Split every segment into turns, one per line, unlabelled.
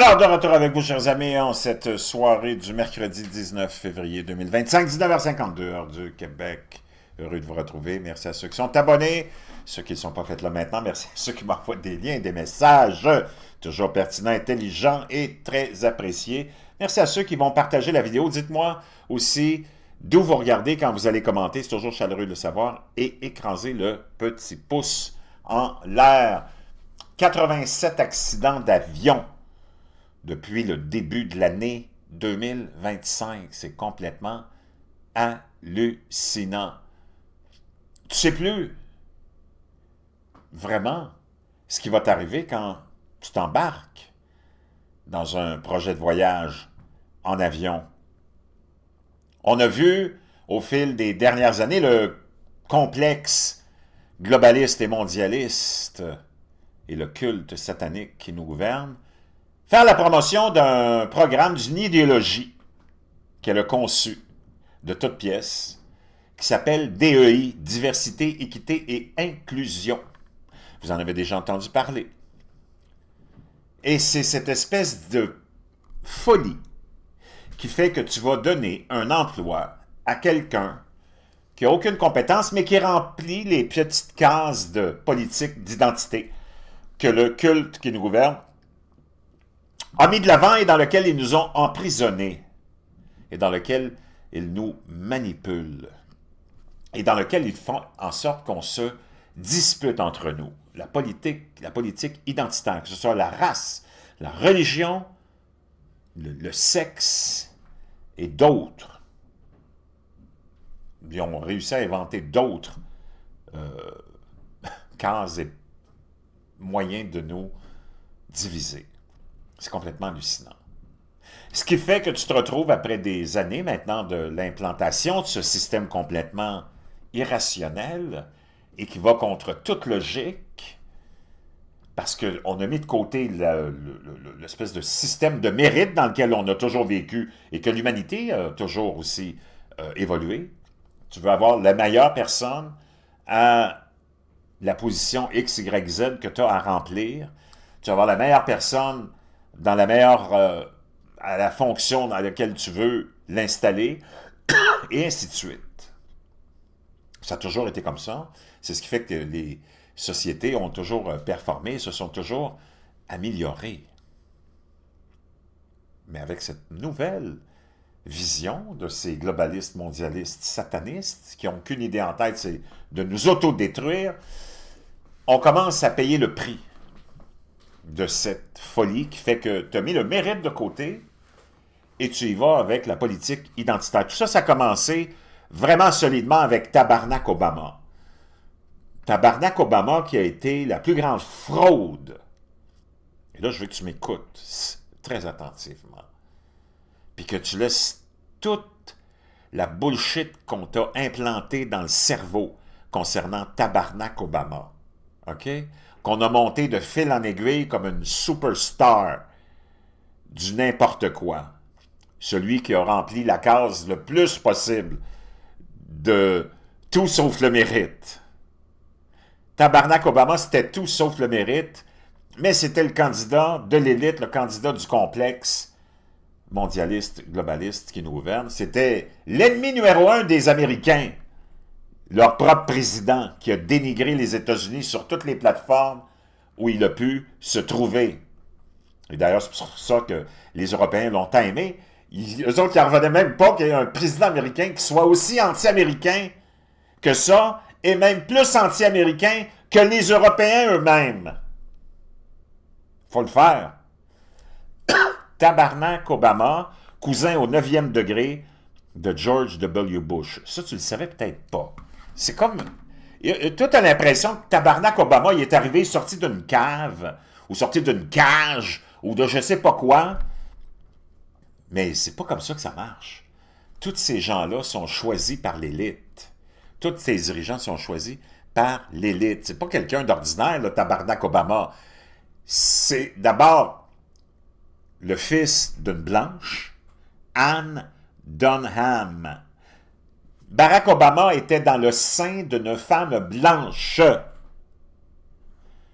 Alors, de retour avec vous, chers amis, en cette soirée du mercredi 19 février 2025, 19h52, heure du Québec. Heureux de vous retrouver. Merci à ceux qui sont abonnés, ceux qui ne sont pas faits là maintenant. Merci à ceux qui m'envoient des liens, des messages, toujours pertinents, intelligents et très appréciés. Merci à ceux qui vont partager la vidéo. Dites-moi aussi d'où vous regardez quand vous allez commenter. C'est toujours chaleureux de le savoir. Et écrasez le petit pouce en l'air. 87 accidents d'avion depuis le début de l'année 2025. C'est complètement hallucinant. Tu ne sais plus vraiment ce qui va t'arriver quand tu t'embarques dans un projet de voyage en avion. On a vu au fil des dernières années le complexe globaliste et mondialiste et le culte satanique qui nous gouverne faire la promotion d'un programme d'une idéologie qu'elle a conçue de toutes pièces, qui s'appelle DEI, Diversité, Équité et Inclusion. Vous en avez déjà entendu parler. Et c'est cette espèce de folie qui fait que tu vas donner un emploi à quelqu'un qui n'a aucune compétence, mais qui remplit les petites cases de politique d'identité que le culte qui nous gouverne a mis de l'avant et dans lequel ils nous ont emprisonnés, et dans lequel ils nous manipulent, et dans lequel ils font en sorte qu'on se dispute entre nous. La politique identitaire, que ce soit la race, la religion, le sexe et d'autres. Ils ont réussi à inventer d'autres cases et moyens de nous diviser. C'est complètement hallucinant. Ce qui fait que tu te retrouves après des années maintenant de l'implantation de ce système complètement irrationnel et qui va contre toute logique, parce qu'on a mis de côté l'espèce de système de mérite dans lequel on a toujours vécu et que l'humanité a toujours aussi évolué. Tu veux avoir la meilleure personne à la position X, Y, Z que tu as à remplir. Tu vas avoir la meilleure personne dans la meilleure, à la fonction dans laquelle tu veux l'installer, et ainsi de suite. Ça a toujours été comme ça. C'est ce qui fait que les sociétés ont toujours performé, se sont toujours améliorées. Mais avec cette nouvelle vision de ces globalistes, mondialistes, satanistes, qui n'ont qu'une idée en tête, c'est de nous autodétruire, on commence à payer le prix de cette folie qui fait que tu as mis le mérite de côté et tu y vas avec la politique identitaire. Tout ça, ça a commencé vraiment solidement avec Tabarnak Obama. Tabarnak Obama qui a été la plus grande fraude. Et là, je veux que tu m'écoutes très attentivement. Puis que tu laisses toute la bullshit qu'on t'a implantée dans le cerveau concernant Tabarnak Obama. OK? Qu'on a monté de fil en aiguille comme une superstar du n'importe quoi. Celui qui a rempli la case le plus possible de tout sauf le mérite. Tabarnak Obama, c'était tout sauf le mérite, mais c'était le candidat de l'élite, le candidat du complexe mondialiste, globaliste qui nous gouverne. C'était l'ennemi numéro un des Américains. Leur propre président qui a dénigré les États-Unis sur toutes les plateformes où il a pu se trouver. Et d'ailleurs, c'est pour ça que les Européens l'ont tant aimé. Eux autres, ils n'en revenaient même pas qu'il y ait un président américain qui soit aussi anti-américain que ça, et même plus anti-américain que les Européens eux-mêmes. Faut le faire. Tabarnak Obama, cousin au 9e degré de George W. Bush. Ça, tu le savais peut-être pas. C'est comme... Toi, t'as l'impression que Tabarnak Obama, il est arrivé sorti d'une cave, ou sorti d'une cage, ou de je sais pas quoi. Mais c'est pas comme ça que ça marche. Tous ces gens-là sont choisis par l'élite. Tous ces dirigeants sont choisis par l'élite. C'est pas quelqu'un d'ordinaire, le Tabarnak Obama. C'est d'abord le fils d'une blanche, Anne Dunham. Barack Obama était dans le sein d'une femme blanche.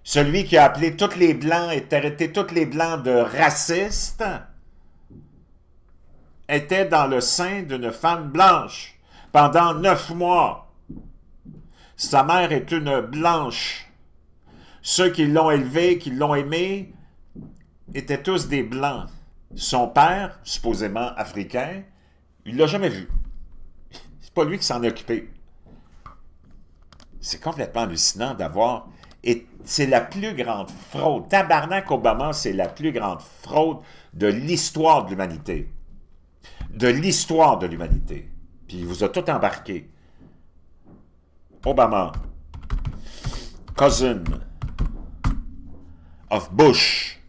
celui qui a appelé tous les Blancs et traité tous les Blancs de racistes, était dans le sein d'une femme blanche pendant 9 mois. Sa mère est une blanche. Ceux qui l'ont élevé, qui l'ont aimé, étaient tous des Blancs. Son père, supposément africain, il ne l'a jamais vu. C'est pas lui qui s'en est occupé. C'est complètement hallucinant d'avoir... Et c'est la plus grande fraude. Tabarnak Obama, c'est la plus grande fraude de l'histoire de l'humanité. De l'histoire de l'humanité. Puis il vous a tout embarqué. Obama, cousin of Bush,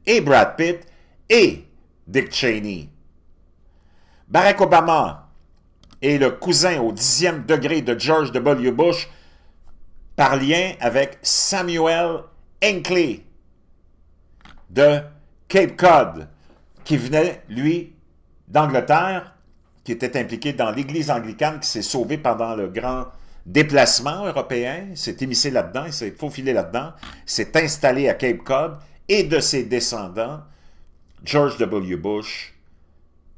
et Brad Pitt, et Dick Cheney. Barack Obama est le cousin au 10e degré de George W. Bush par lien avec Samuel Hinckley de Cape Cod, qui venait, lui, d'Angleterre, qui était impliqué dans l'Église anglicane, qui s'est sauvé pendant le grand déplacement européen, s'est émissé là-dedans, il s'est faufilé là-dedans, s'est installé à Cape Cod, et de ses descendants, George W. Bush,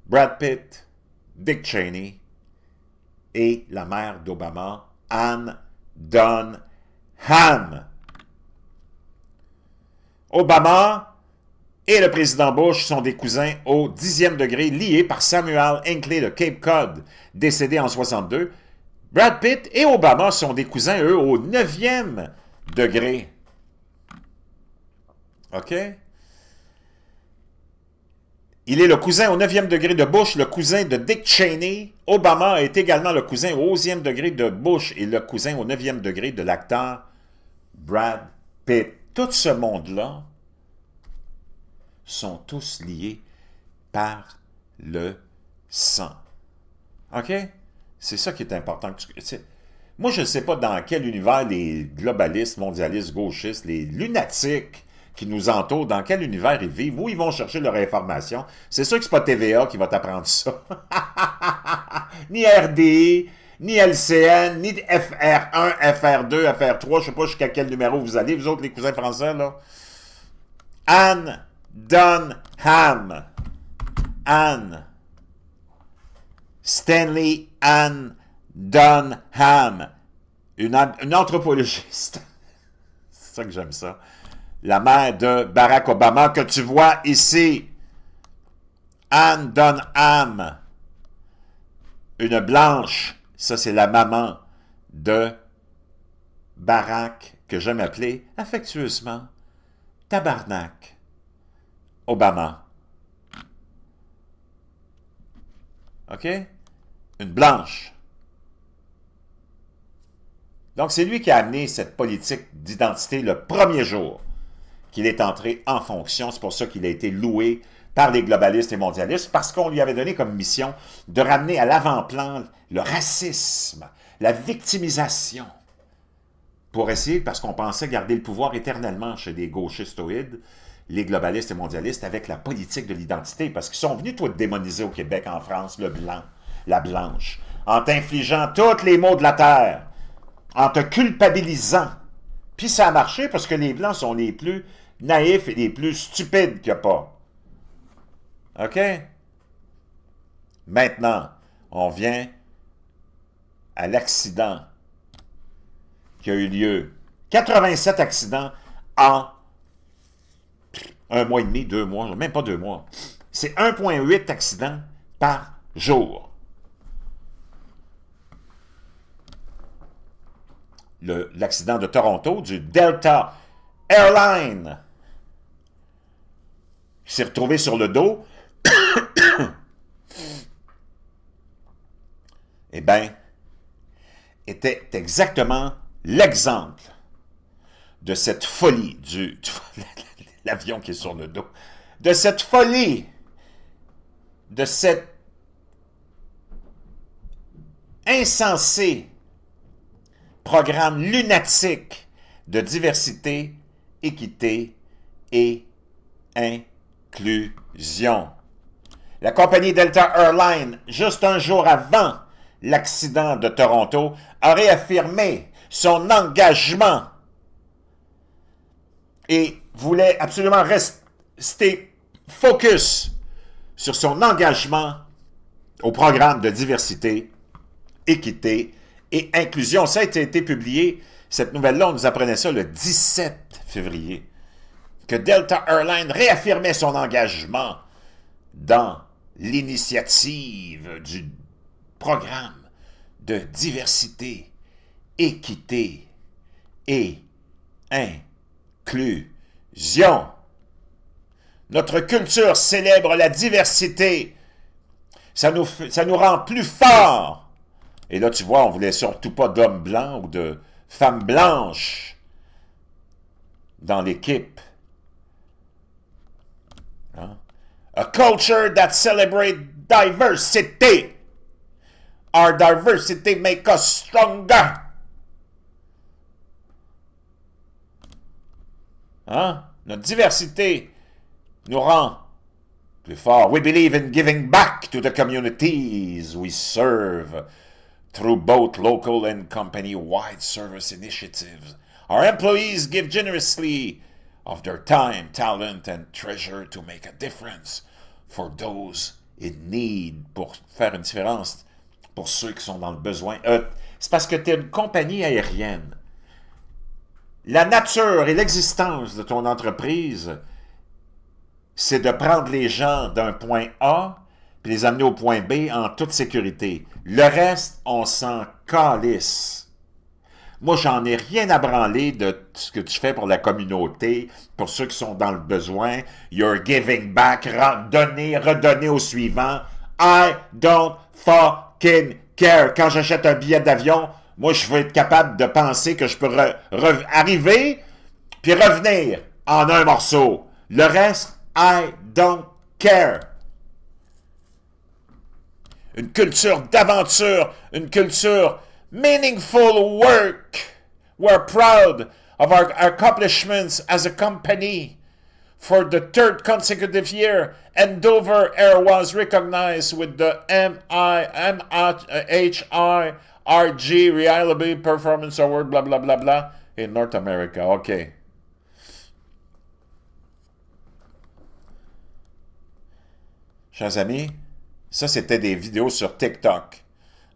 Brad Pitt, Dick Cheney, et la mère d'Obama, Anne Dunham. Obama et le président Bush sont des cousins au 10e degré, liés par Samuel Hinckley de Cape Cod, décédé en 62. Brad Pitt et Obama sont des cousins, eux, au 9e degré. OK? Il est le cousin au 9e degré de Bush, le cousin de Dick Cheney. Obama est également le cousin au 11e degré de Bush et le cousin au 9e degré de l'acteur Brad Pitt. Tout ce monde-là sont tous liés par le sang. OK? C'est ça qui est important. Moi, je ne sais pas dans quel univers les globalistes, mondialistes, gauchistes, les lunatiques qui nous entourent, dans quel univers ils vivent, où ils vont chercher leur information. C'est sûr que ce n'est pas TVA qui va t'apprendre ça. Ni RDI, ni LCN, ni FR1, FR2, FR3, je ne sais pas jusqu'à quel numéro vous allez, vous autres les cousins français, là. Anne Dunham. Anne. Stanley Anne Dunham. Une anthropologiste. C'est ça que j'aime ça. La mère de Barack Obama, que tu vois ici. Anne Dunham. Une blanche. Ça, c'est la maman de Barack, que j'aime appeler affectueusement Tabarnak Obama. OK? Une blanche. Donc, c'est lui qui a amené cette politique d'identité le premier jour qu'il est entré en fonction. C'est pour ça qu'il a été loué par les globalistes et mondialistes, parce qu'on lui avait donné comme mission de ramener à l'avant-plan le racisme, la victimisation, pour essayer, parce qu'on pensait garder le pouvoir éternellement chez des gauchistoïdes, les globalistes et mondialistes, avec la politique de l'identité, parce qu'ils sont venus, toi, te démoniser au Québec, en France, le blanc, la blanche, en t'infligeant tous les maux de la terre, en te culpabilisant. Puis ça a marché, parce que les blancs sont les plus naïfs et les plus stupides qu'il n'y a pas. OK? Maintenant, on vient à l'accident qui a eu lieu. 87 accidents en 1 mois et demi, 2 mois, même pas 2 mois. C'est 1,8 accidents par jour. L'accident de Toronto, du Delta Airline, qui s'est retrouvé sur le dos, eh bien, était exactement l'exemple de cette folie l'avion qui est sur le dos, de cette folie, de cette insensé programme lunatique de diversité, équité et inclusion. La compagnie Delta Airlines, juste un jour avant l'accident de Toronto, a réaffirmé son engagement et voulait absolument rester focus sur son engagement au programme de diversité, équité et inclusion. Ça a été publié, cette nouvelle-là, on nous apprenait ça le 17 février, que Delta Airlines réaffirmait son engagement dans l'initiative du programme de diversité, équité et inclusion. Notre culture célèbre la diversité. Ça nous rend plus forts. Et là, tu vois, on voulait surtout pas d'hommes blancs ou de femmes blanches dans l'équipe. Hein? A culture that celebrates diversity. Our diversity makes us stronger. Hein? Notre diversité nous rend plus forts. We believe in giving back to the communities we serve through both local and company-wide service initiatives. Our employees give generously of their time, talent, and treasure to make a difference for those in need, pour faire une différence pour ceux qui sont dans le besoin. C'est parce que tu es une compagnie aérienne. La nature et l'existence de ton entreprise, c'est de prendre les gens d'un point A puis les amener au point B en toute sécurité. Le reste, on s'en calisse. Moi, j'en ai rien à branler de ce que tu fais pour la communauté, pour ceux qui sont dans le besoin. You're giving back, donner, redonner au suivant. I don't fucking care. Quand j'achète un billet d'avion, moi, je veux être capable de penser que je peux arriver puis revenir en un morceau. Le reste, I don't care. Une culture d'aventure, une culture meaningful work. We're proud of our accomplishments as a company. For the third consecutive year, Andover Air was recognized with the MIHRG Reliability Performance Award, blah, blah, blah, blah, in North America. OK. Chers amis, ça, c'était des vidéos sur TikTok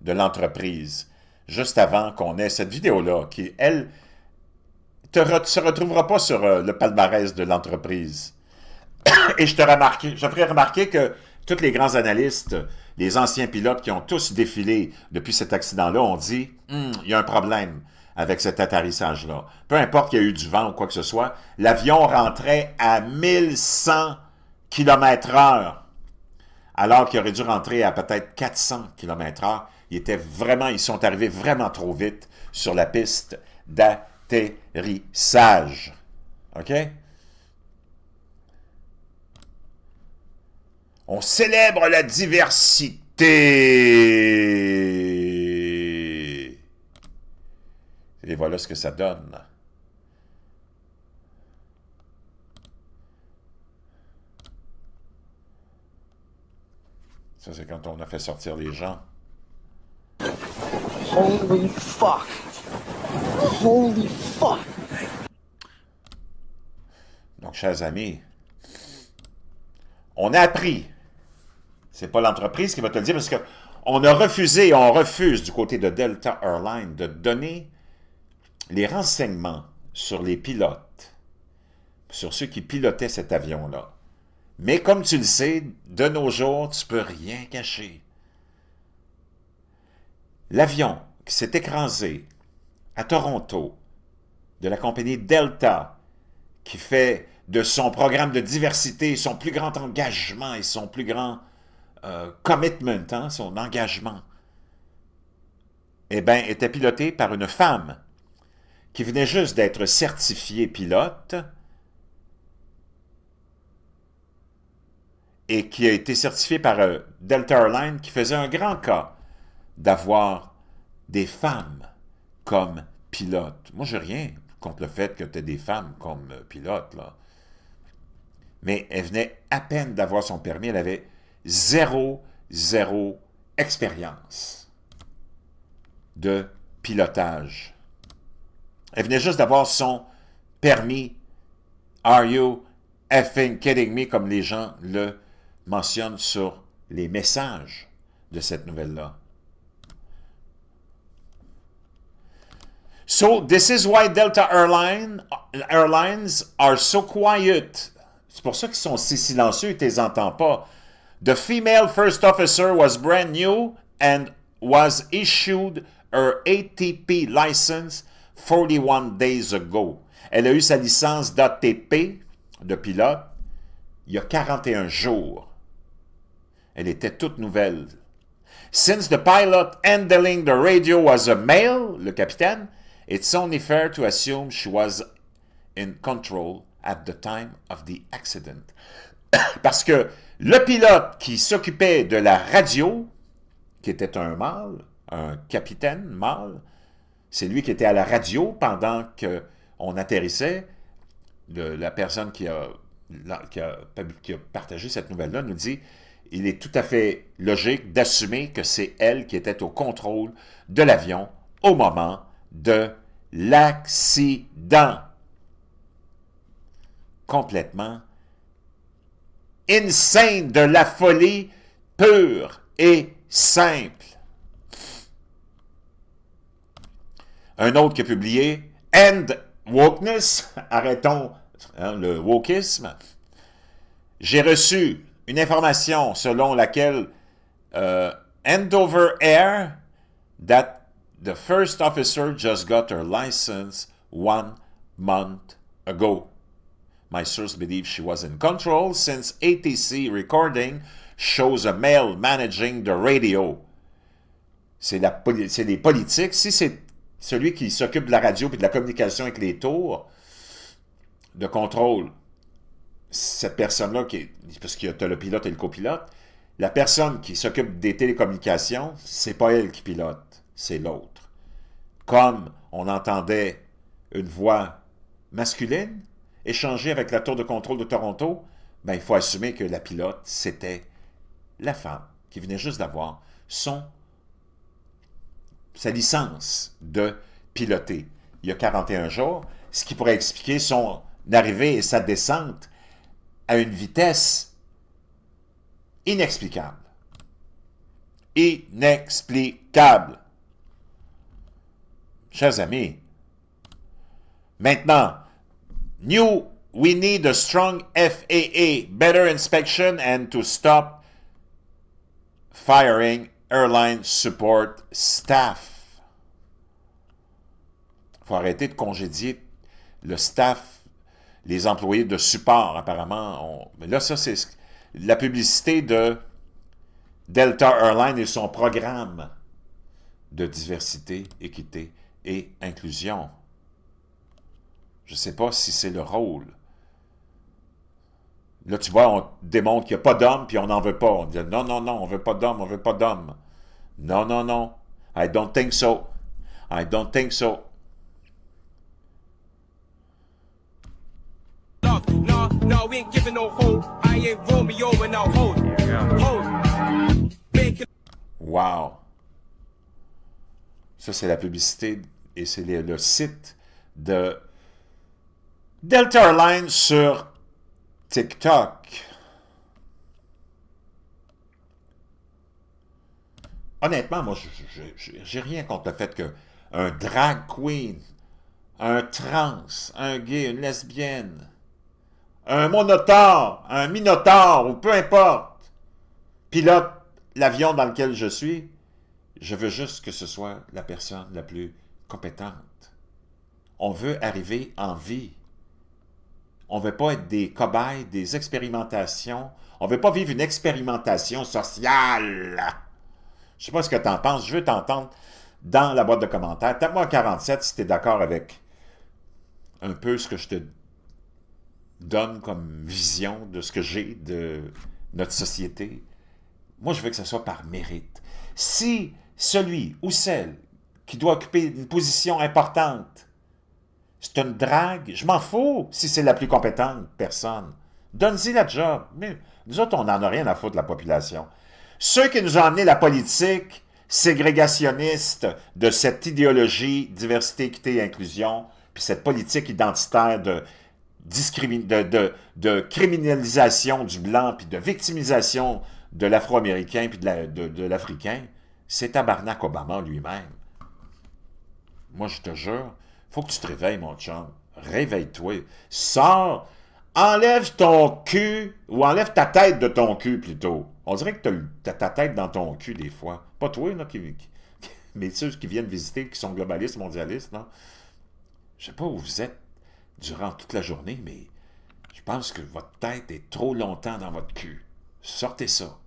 de l'entreprise, juste avant qu'on ait cette vidéo-là, qui, elle, ne se retrouvera pas sur le palmarès de l'entreprise. Et je ferai remarquer que tous les grands analystes, les anciens pilotes qui ont tous défilé depuis cet accident-là, ont dit il y a un problème avec cet atterrissage-là. Peu importe qu'il y a eu du vent ou quoi que ce soit, l'avion rentrait à 1100 km/h. Alors qu'il aurait dû rentrer à peut-être 400 km/h. Ils sont arrivés vraiment trop vite sur la piste d'atterrissage. OK? On célèbre la diversité. Et voilà ce que ça donne. Ça, c'est quand on a fait sortir les gens.
Holy fuck. Holy fuck.
Donc, chers amis, on a appris. C'est pas l'entreprise qui va te le dire, parce qu'on a refusé, on refuse du côté de Delta Airlines de donner les renseignements sur les pilotes, sur ceux qui pilotaient cet avion-là. Mais comme tu le sais, de nos jours, tu peux rien cacher. L'avion qui s'est écrasé à Toronto, de la compagnie Delta, qui fait de son programme de diversité son plus grand engagement et son plus grand commitment, hein, son engagement, eh bien, était piloté par une femme qui venait juste d'être certifiée pilote et qui a été certifiée par Delta Airlines, qui faisait un grand cas d'avoir des femmes comme pilotes. Moi, j'ai rien contre le fait que tu aies des femmes comme pilotes, là. Mais elle venait à peine d'avoir son permis, elle avait zéro expérience de pilotage. Elle venait juste d'avoir son permis Are you effing kidding me, comme les gens le mentionnent sur les messages de cette nouvelle-là. So, this is why Delta Airlines are so quiet. C'est pour ça qu'ils sont si silencieux et tu les entends pas. The female first officer was brand new and was issued her ATP license 41 days ago. Elle a eu sa licence d'ATP, de pilote, il y a 41 jours. Elle était toute nouvelle. Since the pilot handling the radio was a male, le capitaine, it's only fair to assume she was in control at the time of the accident. Parce que le pilote qui s'occupait de la radio, qui était un mâle, un capitaine mâle, c'est lui qui était à la radio pendant qu'on atterrissait. La personne qui a partagé cette nouvelle-là nous dit il est tout à fait logique d'assumer que c'est elle qui était au contrôle de l'avion au moment de l'accident. Complètement insane, de la folie pure et simple. Un autre qui a publié « End wokeness », arrêtons le wokisme. J'ai reçu une information selon laquelle Andover Air, that the first officer just got her license 1 month ago. My source believes she was in control since ATC recording shows a male managing the radio. C'est les politiques. Si c'est celui qui s'occupe de la radio et de la communication avec les tours de contrôle, cette personne-là, parce qu'il y a le pilote et le copilote, la personne qui s'occupe des télécommunications, c'est pas elle qui pilote, c'est l'autre. Comme on entendait une voix masculine échanger avec la tour de contrôle de Toronto, ben, il faut assumer que la pilote, c'était la femme qui venait juste d'avoir sa licence de piloter il y a 41 jours, ce qui pourrait expliquer son arrivée et sa descente à une vitesse inexplicable. Inexplicable. Chers amis, maintenant, we need a strong FAA, better inspection, and to stop firing airline support staff. Il faut arrêter de congédier le staff, les employés de support, apparemment. Mais là, ça, c'est la publicité de Delta Airlines et son programme de diversité, équité et inclusion. Je ne sais pas si c'est le rôle. Là, tu vois, on démontre qu'il n'y a pas d'hommes, puis on n'en veut pas. On dit non, non, non, on ne veut pas d'hommes, on ne veut pas d'hommes. Non, non, non. I don't think so. I don't think so.
No, no, we ain't giving no hold. I ain't Romeo and no hold. Hold.
Wow. Ça, c'est la publicité et c'est le site de Delta Airlines sur TikTok. Honnêtement, moi, j'ai rien contre le fait qu'un drag queen, un trans, un gay, une lesbienne, un monotaure, un minotaure, ou peu importe, pilote l'avion dans lequel je suis, je veux juste que ce soit la personne la plus compétente. On veut arriver en vie. On ne veut pas être des cobayes, des expérimentations. On ne veut pas vivre une expérimentation sociale. Je ne sais pas ce que tu en penses. Je veux t'entendre dans la boîte de commentaires. Tape-moi un 47 si tu es d'accord avec un peu ce que je te donne comme vision de ce que j'ai de notre société. Moi, je veux que ce soit par mérite. Si celui ou celle qui doit occuper une position importante, c'est une drague, je m'en fous si c'est la plus compétente personne. Donne-y la job. Mais nous autres, on n'en a rien à foutre de la population. Ceux qui nous ont amené la politique ségrégationniste de cette idéologie diversité, équité et inclusion, puis cette politique identitaire de criminalisation du blanc, puis de victimisation de l'Afro-Américain, puis de l'Africain, c'est tabarnak Obama lui-même. Moi, je te jure, faut que tu te réveilles, mon chum. Réveille-toi. Sors, enlève ton cul, ou enlève ta tête de ton cul, plutôt. On dirait que t'as ta tête dans ton cul, des fois. Pas toi, là, mais ceux qui viennent visiter, qui sont globalistes, mondialistes, non? Je sais pas où vous êtes durant toute la journée, mais je pense que votre tête est trop longtemps dans votre cul. Sortez ça.